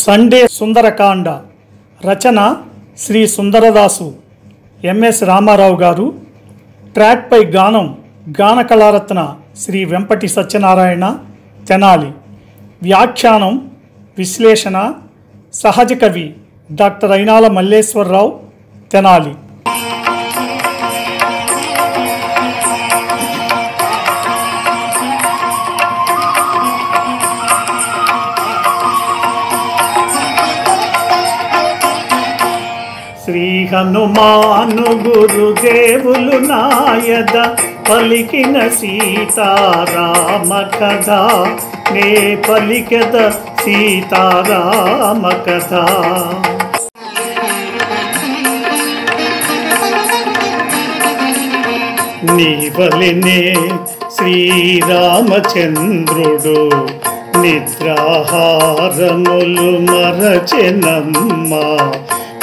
Sunday Sundarakanda రచన Shri సుందరదాసు MS Ramarao గారు. ట్రాక్పై గానం గానకళారత్న శ్రీ వెంపటి సత్యనారాయణ తెనాలి. వ్యాఖ్యానం విశ్లేషణ సహజ కవి డాక్టర్ అయినాల మల్లేశ్వరరావు తెనాలి. శ్రీ హనుమాను గురుదేవులు నాయద పలికిన సీతారామ కథ, నే పలికెద సీతారామ కథ. నీవలినే శ్రీరామచంద్రుడు నిద్రాహారములు మరచెనమ్మా,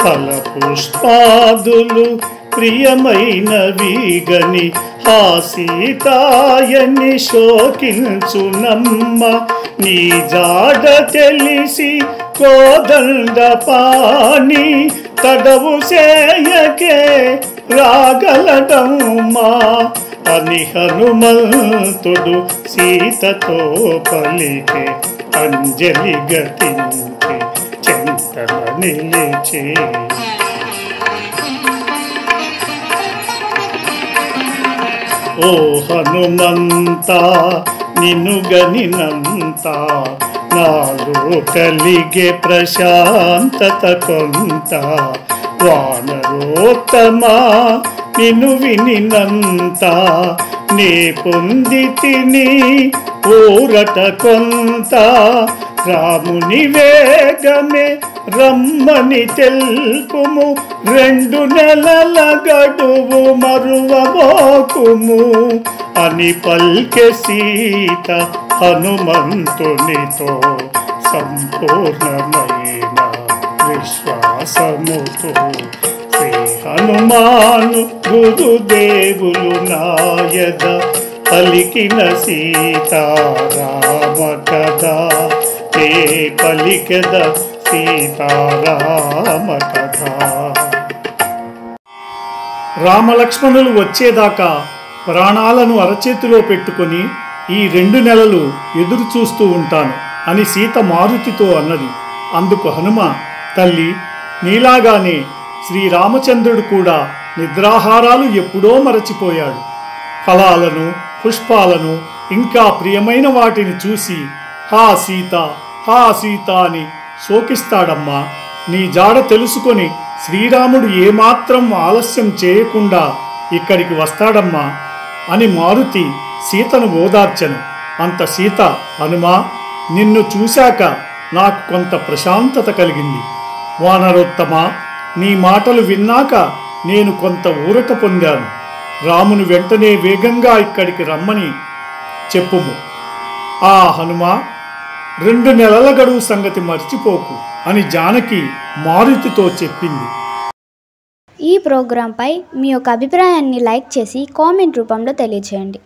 ఫల పుష్పాదులు ప్రియమైనవి గని ఆ సీతాయని శోకించునమ్మ. నీ జాడ తెలిసి కోదండ పాని తడవు చేయకే రాగలడమ్మా అని హనుమంతుడు సీతతో పలికే అంజలి గతించి చెంతల నిలిచి. ఓ హనుమంత నిన్ను గనినంత నాలో కలిగే ప్రశాంతత కొంత, వానరోత్తమా నిన్ను వినినంత నే పొంది తిని ఊరట కొంత. రాముని వేగమే రమ్మని తెలుపుము, 2 నెలల గడువు మరువబోకుము అని పల్కె సీత హనుమంతునితో సంపూర్ణమైన విశ్వాసముతో. శ్రీ హనుమాను గురుదేవులు నాయద పలికిన సీతారామ కథ, నే పలికెద సీతారామ కథ. రామలక్ష్మణులు వచ్చేదాకా ప్రాణాలను అరచేతిలో పెట్టుకొని ఈ 2 నెలలు ఎదురు చూస్తూ ఉంటాను అని సీత మారుతితో అన్నది. అందుకు హనుమ, తల్లి నీలాగానే శ్రీరామచంద్రుడు కూడా నిద్రాహారాలు ఎప్పుడో మరచిపోయాడు. ఫలాలను పుష్పాలను ఇంకా ప్రియమైన వాటిని చూసి హా సీత హా సీత అని శోకిస్తాడమ్మా. నీ జాడ తెలుసుకొని శ్రీరాముడు ఏమాత్రం ఆలస్యం చేయకుండా ఇక్కడికి వస్తాడమ్మా అని మారుతి సీతను ఓదార్చెను. అంత సీత, హనుమా నిన్ను చూశాక నాకు కొంత ప్రశాంతత కలిగింది. వానరోత్తమా నీ మాటలు విన్నాక నేను కొంత ఊరట పొందాను. రాముని వెంటనే వేగంగా ఇక్కడికి రమ్మని చెప్పుము. ఆ హనుమా 2 నెలల గడువు సంగతి మర్చిపోకు అని జానకి మారుతితో చెప్పింది. ఈ ప్రోగ్రాంపై మీ యొక్క అభిప్రాయాన్ని లైక్ చేసి కామెంట్ రూపంలో తెలియజేయండి.